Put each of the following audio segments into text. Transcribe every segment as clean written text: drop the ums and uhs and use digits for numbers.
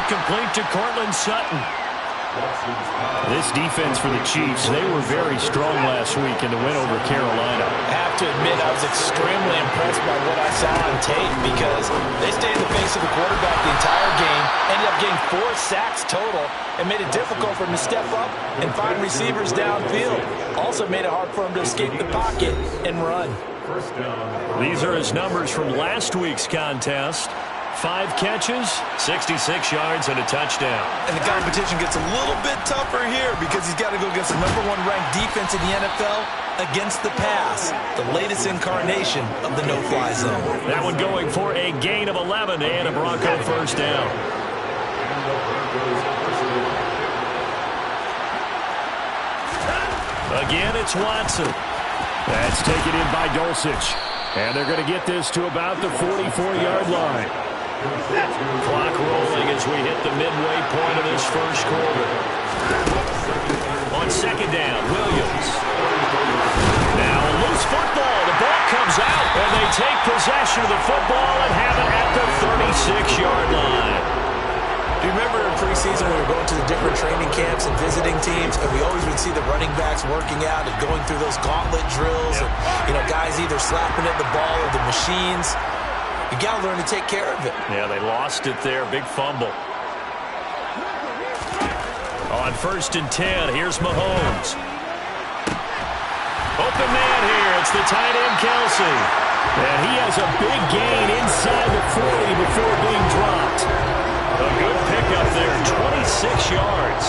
complete to Cortland Sutton. This defense for the Chiefs, they were very strong last week in the win over Carolina. I have to admit, I was extremely impressed by what I saw on tape because they stayed in the face of the quarterback the entire game, ended up getting 4 sacks total, and made it difficult for him to step up and find receivers downfield. Also made it hard for him to escape the pocket and run. These are his numbers from last week's contest. 5 catches, 66 yards, and a touchdown. And the competition gets a little bit tougher here because he's got to go against the #1 ranked defense in the NFL against the pass, the latest incarnation of the no-fly zone. That one going for a gain of 11 and a Bronco first down. Again, it's Watson. That's taken in by Dulcich. And they're going to get this to about the 44-yard line. Clock rolling as we hit the midway point of this first quarter. On second down, Williams. Now a loose football. The ball comes out, and they take possession of the football and have it at the 36-yard line. Do you remember in preseason when we were going to the different training camps and visiting teams, and we always would see the running backs working out and going through those gauntlet drills, and guys either slapping at the ball or the machines. You got to learn to take care of it. Yeah, they lost it there. Big fumble. On 1st and 10, here's Mahomes. Open man here. It's the tight end, Kelsey. And he has a big gain inside the 40 before being dropped. A good pickup there, 26 yards.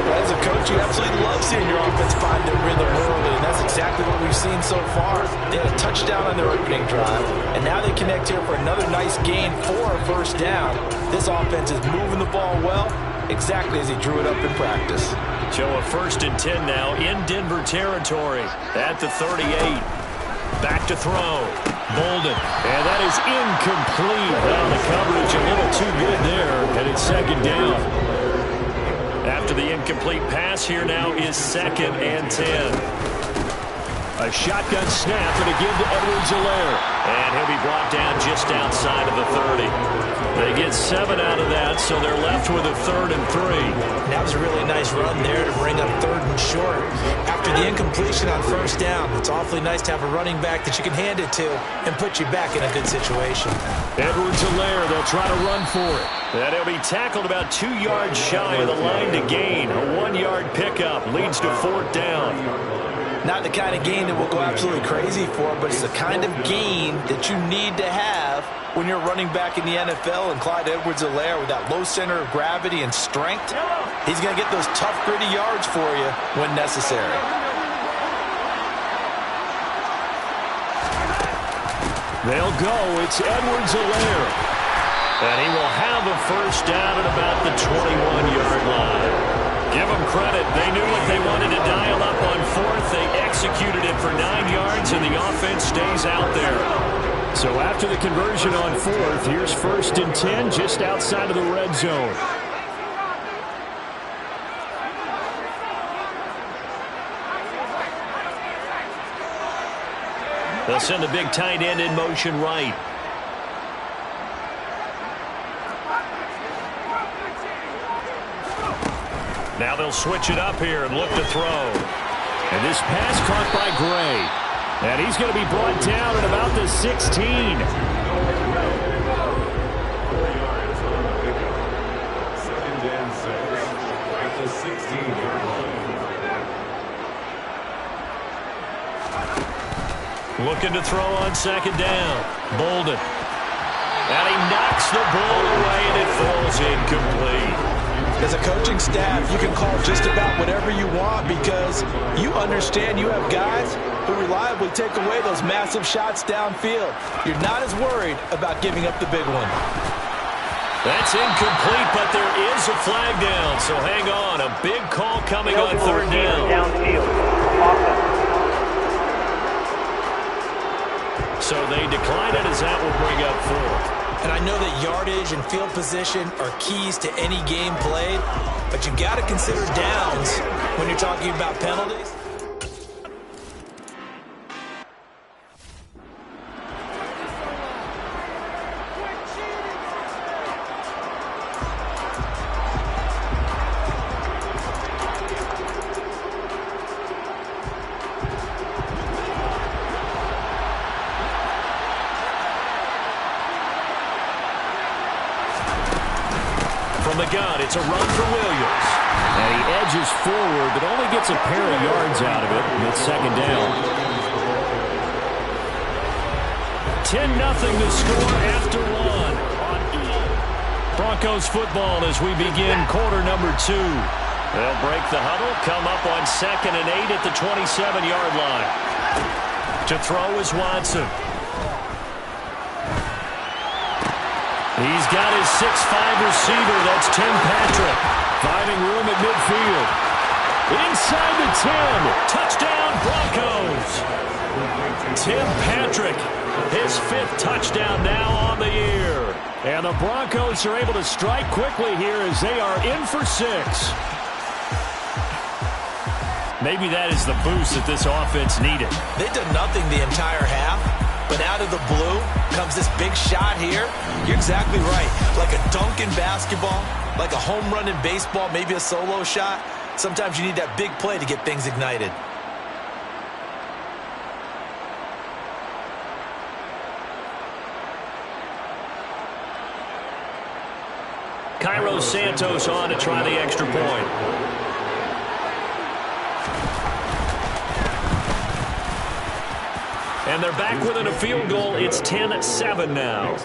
As a coach, you absolutely love seeing your offense find their rhythm early, and that's exactly what we've seen so far. They had a touchdown on their opening drive, and now they connect here for another nice gain for a first down. This offense is moving the ball well, exactly as he drew it up in practice. So a 1st and 10 now in Denver territory at the 38. Back to throw. Bolden. And that is incomplete. Well, the coverage a little too good there, and it's second down. After the incomplete pass, here now is 2nd and 10. A shotgun snap and a give to Edwards-Helaire. And he'll be brought down just outside of the 30. They get 7 out of that, so they're left with a 3rd and 3. That was a really nice run there to bring up 3rd and short. After the incompletion on 1st down, it's awfully nice to have a running back that you can hand it to and put you back in a good situation. Edwards-Helaire, they'll try to run for it. And he'll be tackled about 2 yards shy of the line to gain. A 1-yard pickup leads to 4th down. Not the kind of gain that we'll go absolutely crazy for, but it's the kind of gain that you need to have when you're running back in the NFL. And Clyde Edwards-Helaire, with that low center of gravity and strength, he's going to get those tough, gritty yards for you when necessary. They'll go. It's Edwards-Helaire. And he will have a first down at about the 21-yard line. Give them credit. They knew what they wanted to dial up on 4th. They executed it for 9 yards, and the offense stays out there. So after the conversion on 4th, here's 1st and 10 just outside of the red zone. They'll send the big tight end in motion right. Now they'll switch it up here and look to throw. And this pass caught by Gray. And he's going to be brought down at about the 16. Looking to throw on 2nd down. Bolden. And he knocks the ball away, and it falls incomplete. As a coaching staff, you can call just about whatever you want because you understand you have guys who reliably take away those massive shots downfield. You're not as worried about giving up the big one. That's incomplete, but there is a flag down, so hang on. A big call coming on 3rd down. Downfield. Awesome. So they decline it as that will bring up 4th. And I know that yardage and field position are keys to any game played, but you've got to consider downs when you're talking about penalties. From the gun, it's a run for Williams. And he edges forward, but only gets a pair of yards out of it. And it's second down. 10-0 the score after one. Broncos football as we begin quarter number 2. They'll break the huddle, come up on 2nd and 8 at the 27-yard line. To throw is Watson. He's got his 6'5 receiver. That's Tim Patrick. Finding room at midfield. Inside the 10. Touchdown, Broncos. Tim Patrick, his 5th touchdown now on the year. And the Broncos are able to strike quickly here as they are in for 6. Maybe that is the boost that this offense needed. They did nothing the entire half, but out of the blue comes this big shot here. You're exactly right. Like a dunk in basketball, like a home run in baseball, maybe a solo shot. Sometimes you need that big play to get things ignited. Cairo Santos on to try the extra point. And they're back within a field goal. It's 10-7 now.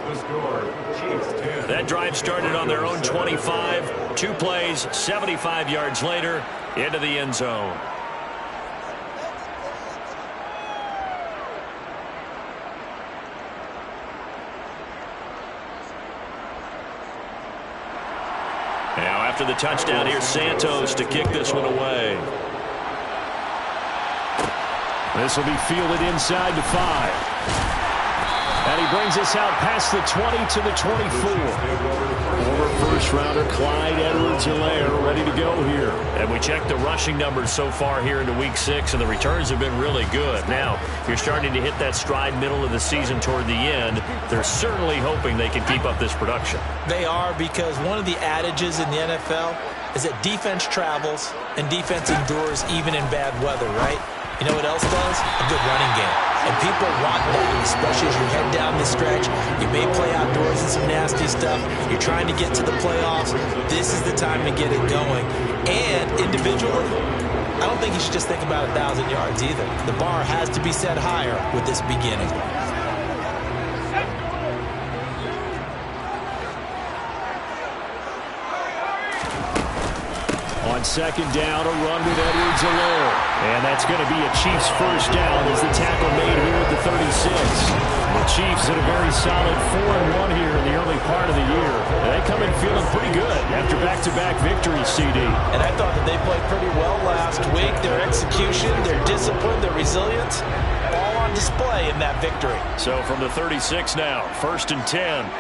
That drive started on their own 25. 2 plays, 75 yards later, into the end zone. Now after the touchdown, here's Santos to kick this one away. This will be fielded inside the 5. And he brings us out past the 20 to the 24. Former first-rounder Clyde Edwards-Helaire ready to go here. And we checked the rushing numbers so far here into Week 6, and the returns have been really good. Now, you're starting to hit that stride middle of the season toward the end. They're certainly hoping they can keep up this production. They are, because one of the adages in the NFL is that defense travels and defense endures even in bad weather, right? You know what else does? A good running game. And people want that, especially as you head down the stretch. You may play outdoors in some nasty stuff. You're trying to get to the playoffs. This is the time to get it going. And individually, I don't think you should just think about 1,000 yards either. The bar has to be set higher with this beginning. On second down, a run with Edwards-Helaire. And that's going to be a Chiefs first down as the tackle made here at the 36. The Chiefs had a very solid 4-1 here in the early part of the year. They come in feeling pretty good after back-to-back victories, CD. And I thought that they played pretty well last week. Their execution, their discipline, their resilience, all on display in that victory. So from the 36 now, 1st and 10.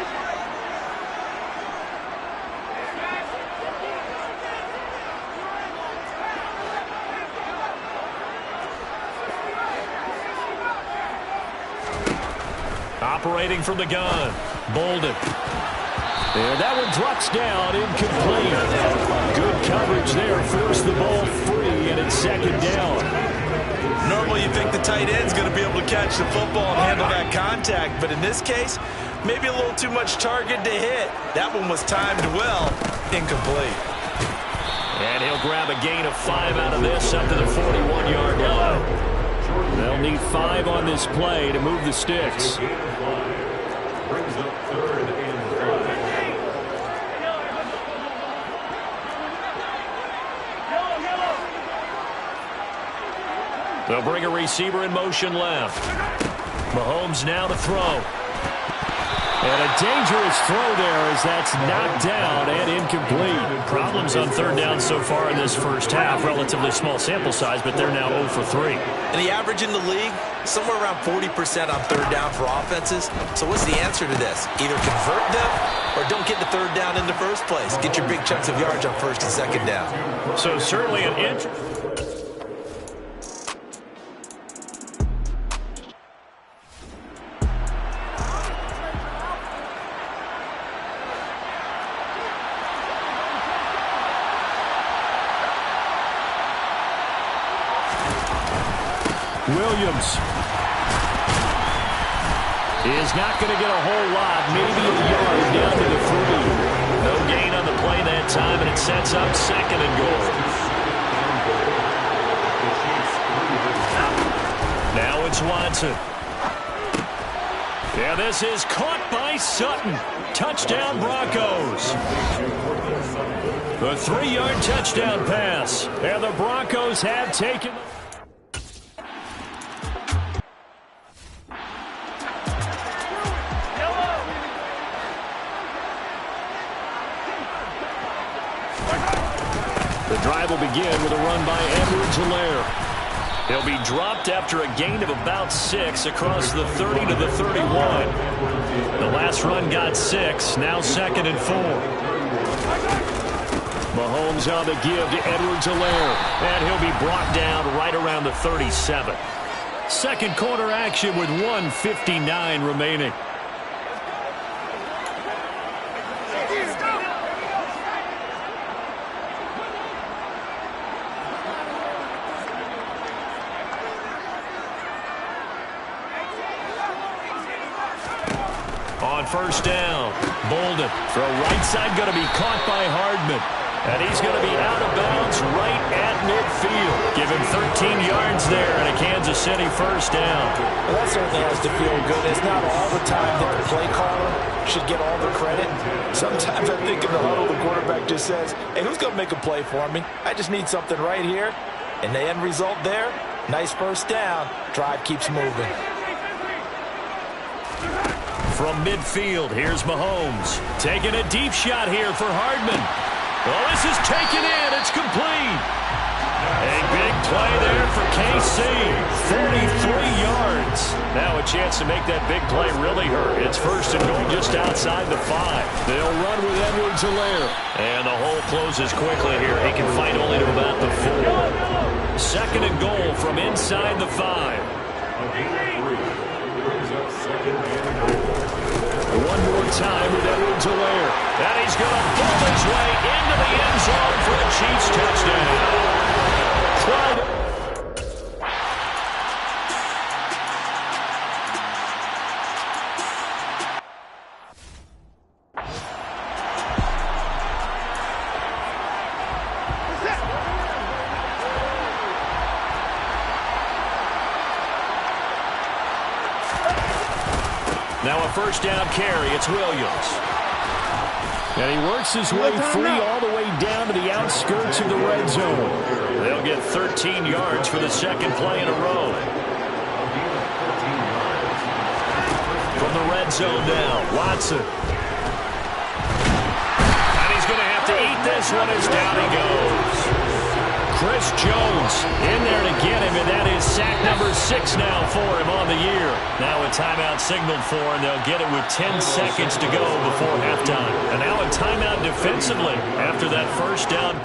Operating from the gun, Bolden. And that one drops down, incomplete. Good coverage there, forced the ball free, and it's second down. Normally you think the tight end's going to be able to catch the football and handle that contact, but in this case, maybe a little too much target to hit. That one was timed well, incomplete. And he'll grab a gain of 5 out of this up to the 41-yard line. They'll need 5 on this play to move the sticks. They'll bring a receiver in motion left. Mahomes now to throw. And a dangerous throw there as that's knocked down and incomplete. Problems on third down so far in this first half. Relatively small sample size, but they're now 0 for 3. And the average in the league, somewhere around 40% on third down for offenses. So what's the answer to this? Either convert them or don't get the third down in the first place. Get your big chunks of yards on first and second down. So certainly an interesting. Williams is not going to get a whole lot, maybe a yard down to the 3. No gain on the play. They that time, and it sets up second and goal. Now it's Watson. Yeah, this is caught by Sutton. Touchdown, Broncos. The 3-yard touchdown pass. And the Broncos have taken... The drive will begin with a run by Edwards-Helaire. He'll be dropped after a gain of about 6 across the 30 to the 31. The last run got 6, now 2nd and 4. Mahomes on the give to Edwards-Helaire, and he'll be brought down right around the 37. Second quarter action with 1:59 remaining. On first down, Bolden. Throw right side going to be caught by Hardman. And he's going to be out of bounds right at midfield. Give him 13 yards there and a Kansas City first down. Well, that certainly has to feel good. It's not all the time that the play caller should get all the credit. Sometimes I think in the huddle, the quarterback just says, hey, who's going to make a play for me? I just need something right here. And the end result there, nice first down. Drive keeps moving. From midfield, here's Mahomes. Taking a deep shot here for Hardman. Oh, this is taken in. It's complete. A big play there for KC. 43 yards. Now a chance to make that big play really hurt. It's first and goal just outside the 5. They'll run with Edwards-Helaire. And the hole closes quickly here. He can fight only to about the 4. Second and goal from inside the 5. One more time with Edwards-Helaire. And he's going to pull his way into the end zone for the Chiefs touchdown. Now a first down carry. It's Williams. And he works his way free all the way down to the outskirts of the red zone. They'll get 13 yards for the second play in a row. From the red zone now, Watson. And he's going to have to eat this one as down he goes. Chris Jones in there to get him, and that is sack number 6 now for him on the year. Now a timeout signaled for, and they'll get it with 10 seconds to go before halftime. And now a timeout defensively after that first down.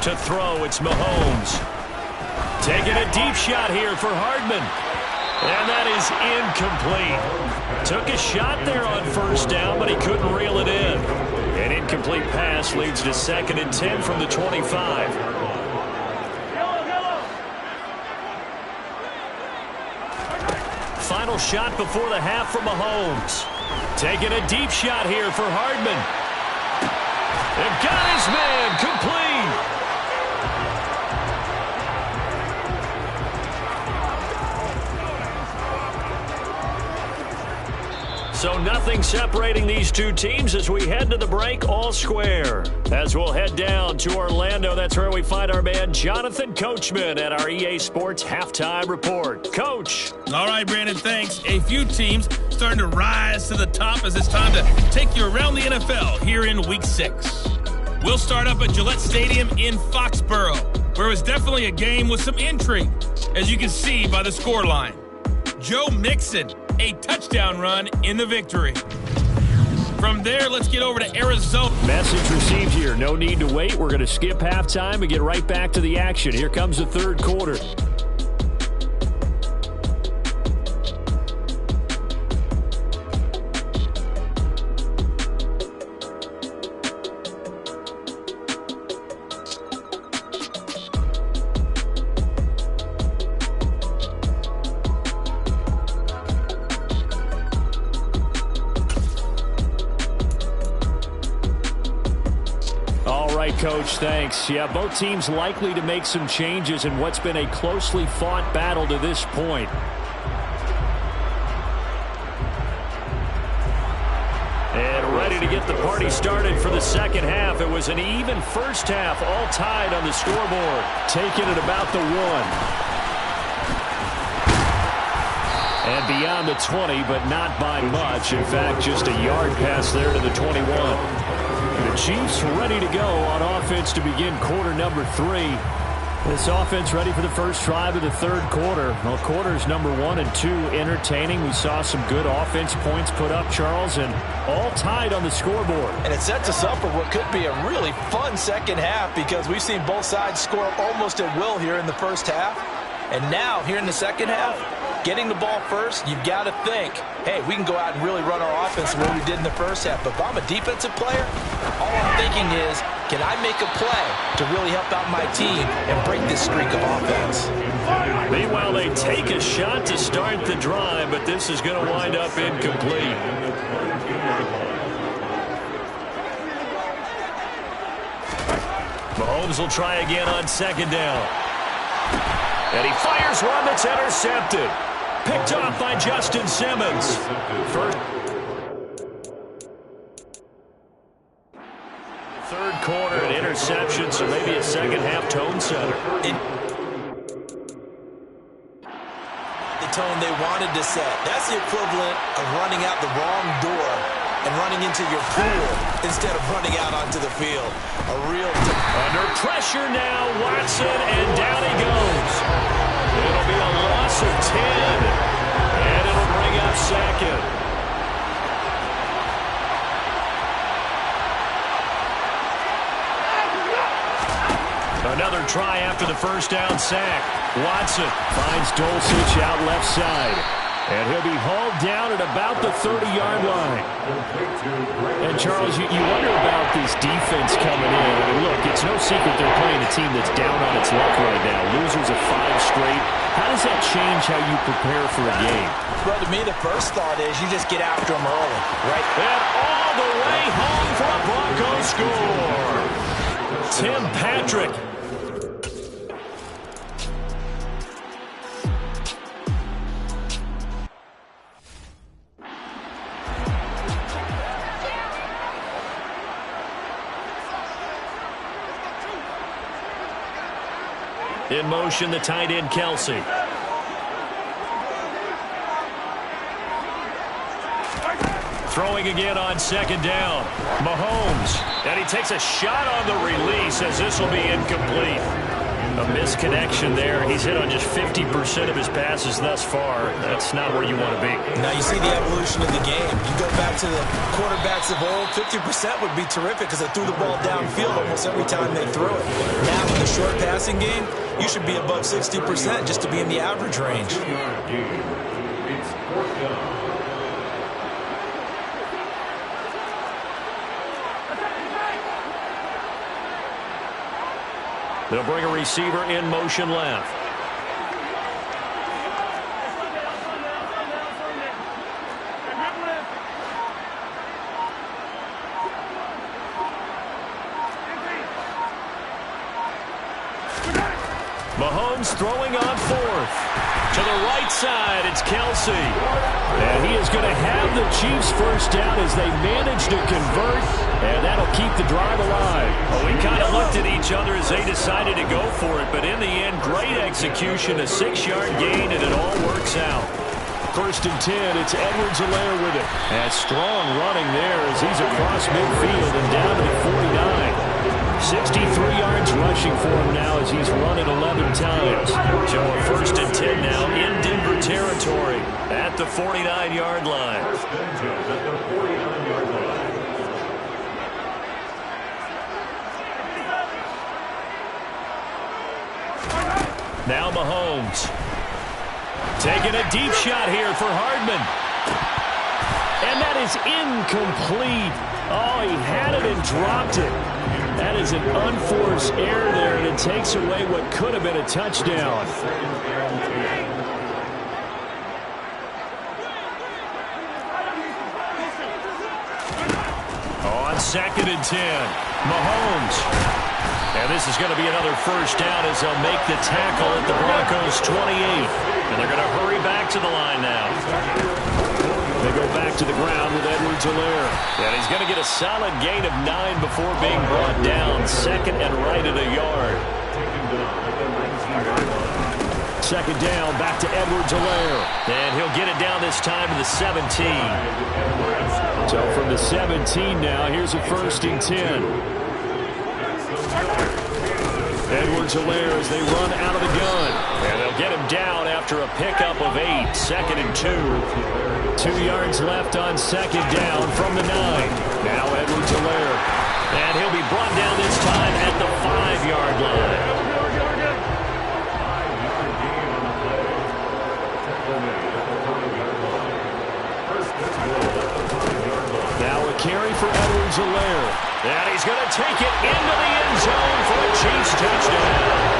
To throw, it's Mahomes. Taking a deep shot here for Hardman. And that is incomplete. Took a shot there on first down, but he couldn't reel it in. An incomplete pass leads to 2nd and 10 from the 25. Final shot before the half from Mahomes. Taking a deep shot here for Hardman. And got his man complete. So nothing separating these two teams as we head to the break, all square. As we'll head down to Orlando, that's where we find our man Jonathan Coachman at our EA Sports Halftime Report. Coach. All right, Brandon, thanks. A few teams starting to rise to the top as it's time to take you around the NFL here in Week 6. We'll start up at Gillette Stadium in Foxborough, where it was definitely a game with some intrigue, as you can see by the scoreline. Joe Mixon, a touchdown run in the victory. From there, let's get over to Arizona. Message received here. No need to wait. We're going to skip halftime and get right back to the action. Here comes the third quarter. Coach. Thanks. Yeah, both teams likely to make some changes in what's been a closely fought battle to this point. And ready to get the party started for the second half. It was an even first half, all tied on the scoreboard. Taking it about the 1. And beyond the 20, but not by much. In fact, just a yard pass there to the 21. The Chiefs ready to go on offense to begin quarter number 3. This offense ready for the first drive of the third quarter. Well, quarters number 1 and 2 entertaining. We saw some good offense points put up, Charles, and all tied on the scoreboard. And it sets us up for what could be a really fun second half because we've seen both sides score almost at will here in the first half. And now, here in the second half, getting the ball first, you've got to think, hey, we can go out and really run our offense the way we did in the first half. But if I'm a defensive player, all I'm thinking is, can I make a play to really help out my team and break this streak of offense? Meanwhile, they take a shot to start the drive, but this is going to wind up incomplete. Mahomes will try again on second down. And he fires one that's intercepted. Picked off by Justin Simmons. Third quarter, an interception, so maybe a second-half tone setter. The tone they wanted to set. That's the equivalent of running out the wrong door and running into your pool instead of running out onto the field. Under pressure now, Watson, and down he goes. It'll be a loss of 10, and it'll bring up second. Another try after the first down sack. Watson finds Dulcich out left side. And he'll be hauled down at about the 30-yard line. And, Charles, you wonder about this defense coming in. I mean, look, it's no secret they're playing a team that's down on its luck right now. Losers of 5 straight. How does that change how you prepare for a game? Well, to me, the first thought is you just get after them early, right? And all the way home for a Broncos score. Tim Patrick. In motion, the tight end, Kelsey. Throwing again on second down. Mahomes. And he takes a shot on the release as this will be incomplete. A misconnection there. He's hit on just 50% of his passes thus far. That's not where you want to be. Now you see the evolution of the game. You go back to the quarterbacks of old, 50% would be terrific because they threw the ball downfield almost every time they threw it. Now in the short passing game, you should be above 60% just to be in the average range. They'll bring a receiver in motion left. Mahomes throwing on fourth. To the right side, it's Kelsey. And he is going to have the Chiefs first down as they manage to convert, and that'll keep the drive alive. Well, we kind of looked at each other as they decided to go for it, but in the end, great execution, a 6-yard gain, and it all works out. First and 10, it's Edwards-Helaire with it. And strong running there as he's across midfield and down to the 49. 63 yards rushing for him now as he's run it 11 times. So a first and 10 now in Denver territory at the 49-yard line. Now Mahomes. Taking a deep shot here for Hardman. And that is incomplete. Oh, he had it and dropped it. That is an unforced error there, and it takes away what could have been a touchdown. On second and 10, Mahomes And this is going to be another first down as they'll make the tackle at the Broncos 28. And they're going to hurry back to the line now. They go back to the ground with Edwards-Helaire. And he's going to get a solid gain of 9 before being brought down. Second and right at a yard. Second down, back to Edwards-Helaire. And he'll get it down this time to the 17. So from the 17 now, here's a 1st and 10. Edwards-Helaire as they run out of the gun. And they'll get him down after a pickup of 8. 2nd and 2. 2 yards left on 2nd down from the 9. Now Edwards-Helaire. And he'll be brought down this time at the 5-yard line. Now a carry for Edwards-Helaire. And he's going to take it into the end zone for a Chiefs touchdown.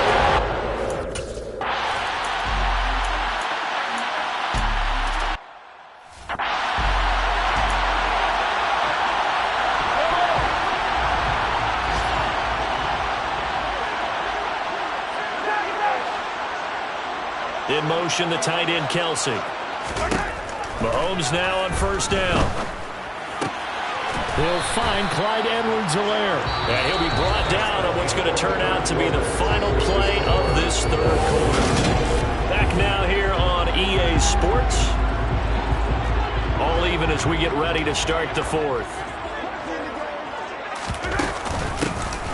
In motion, the tight end, Kelsey. Mahomes now on 1st down. He'll find Clyde Edwards-Helaire. And he'll be brought down on what's going to turn out to be the final play of this 3rd quarter. Back now here on EA Sports. All even as we get ready to start the 4th.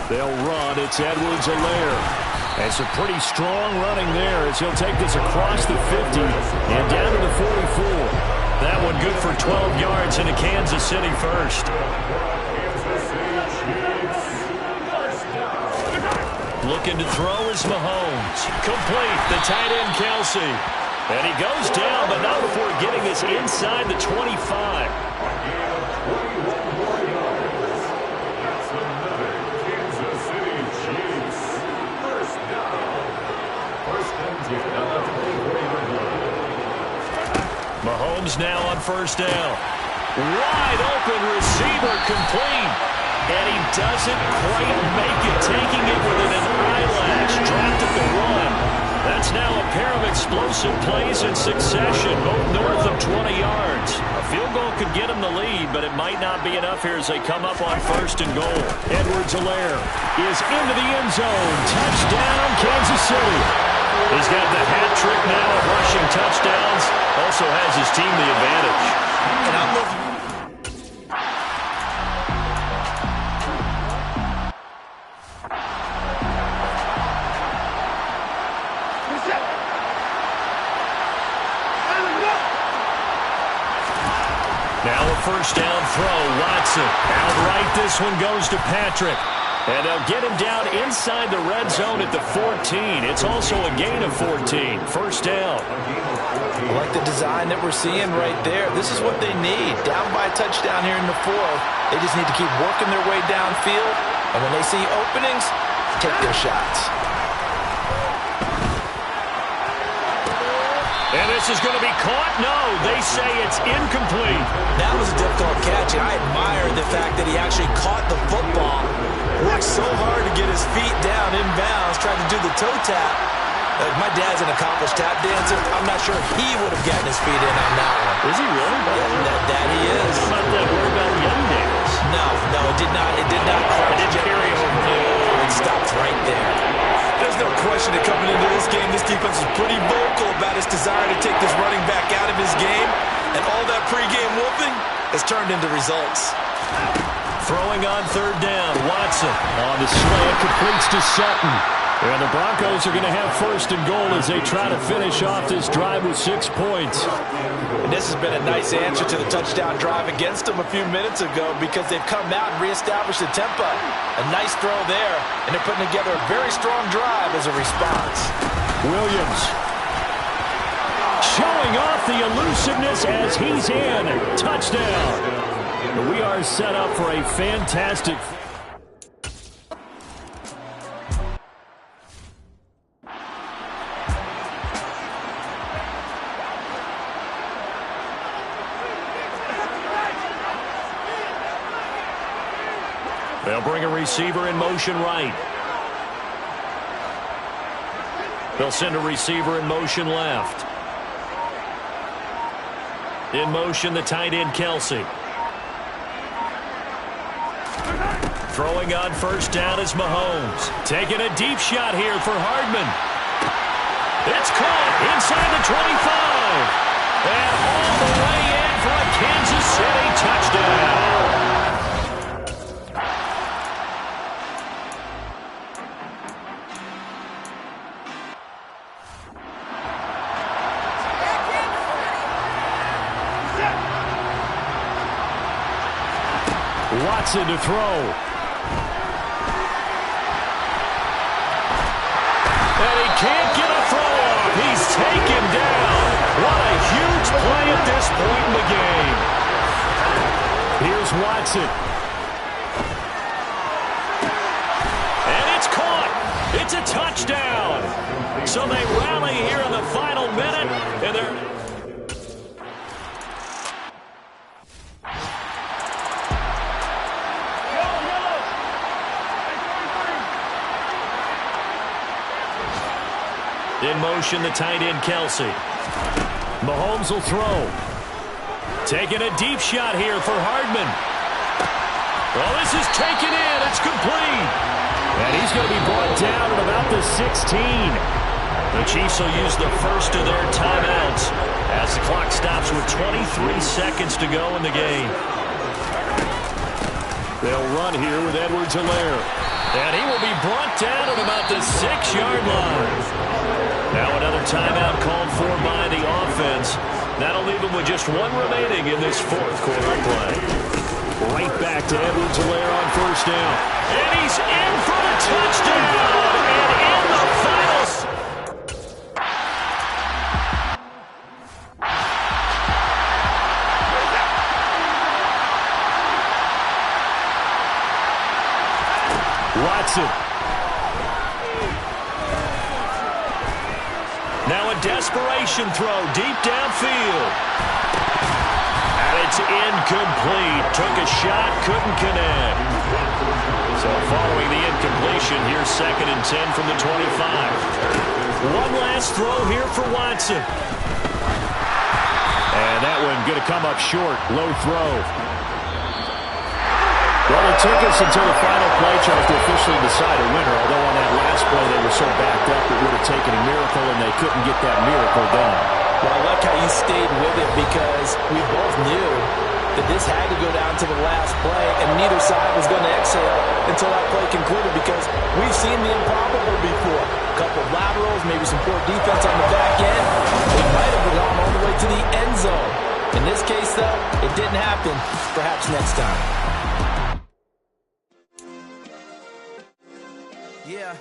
They'll run. It's Edwards-Helaire. And some pretty strong running there as he'll take this across the 50 and down to the 44. That one good for 12 yards into Kansas City first. Looking to throw is Mahomes. Complete, the tight end Kelsey. And he goes down, but not before getting this inside the 25. Mahomes now on 1st down. Wide open receiver complete. And he doesn't quite make it, taking it within an eyelash. Dropped at the 1. That's now a pair of explosive plays in succession, both north of 20 yards. A field goal could get him the lead, but it might not be enough here as they come up on 1st and goal. Edwards-Helaire is into the end zone. Touchdown, Kansas City. He's got the hat trick now of rushing touchdowns. Also has his team the advantage. And I'm looking. Now a 1st down throw. Watson. Outright this one goes to Patrick. And they'll get him down inside the red zone at the 14. It's also a gain of 14. 1st down. I like the design that we're seeing right there. This is what they need. Down by a touchdown here in the 4th. They just need to keep working their way downfield. And when they see openings, take their shots. And this is going to be caught? No, they say it's incomplete. That was a difficult catch, and I admire the fact that he actually caught the football. Worked so hard to get his feet down inbounds, tried to do the toe tap. My dad's an accomplished tap dancer. I'm not sure he would have gotten his feet in on that one. Is he really? Yeah, that he is. How about that word about young days? No, it did not. It did not quite carry over. It stopped right there. There's no question that coming into this game, this defense is pretty vocal about its desire to take this running back out of his game. And all that pregame whooping has turned into results. Throwing on 3rd down. Watson on the slant, completes to Sutton. And the Broncos are going to have 1st and goal as they try to finish off this drive with 6 points. And this has been a nice answer to the touchdown drive against them a few minutes ago because they've come out and reestablished the tempo. A nice throw there, and they're putting together a very strong drive as a response. Williams showing off the elusiveness as he's in. Touchdown. We are set up for a fantastic... They'll bring a receiver in motion right. They'll send a receiver in motion left. In motion, the tight end, Kelsey. Throwing on first down is Mahomes. Taking a deep shot here for Hardman. It's caught inside the 25. And all the way in for a Kansas City touchdown. Watson to throw. And he can't get a throw off. He's taken down. What a huge play at this point in the game. Here's Watson. And it's caught. It's a touchdown. So they rally here in the final minute. And they're... In motion, the tight end, Kelsey. Mahomes will throw. Taking a deep shot here for Hardman. Well, this is taken in. It's complete. And he's going to be brought down at about the 16. The Chiefs will use the first of their timeouts as the clock stops with 23 seconds to go in the game. They'll run here with Edwards-Helaire. And he will be brought down at about the 6-yard line. Now another timeout called for by the offense. That'll leave them with just one remaining in this fourth quarter play. Right back to Edwards-Helaire on first down. And he's in for the touchdown. And in the finals. Watson. Now a desperation throw deep downfield. And it's incomplete. Took a shot, couldn't connect. So following the incompletion, here's 2nd and 10 from the 25. One last throw here for Watson. And that one going to come up short. Low throw. Well, it took us until the final play chart to officially decide a winner, although on that last play they were so backed up it would have taken a miracle, and they couldn't get that miracle done. Well, I like how you stayed with it because we both knew that this had to go down to the last play, and neither side was going to exhale until that play concluded because we've seen the improbable before. A couple of laterals, maybe some poor defense on the back end. They might have gone all the way to the end zone. In this case, though, it didn't happen. Perhaps next time. Yeah.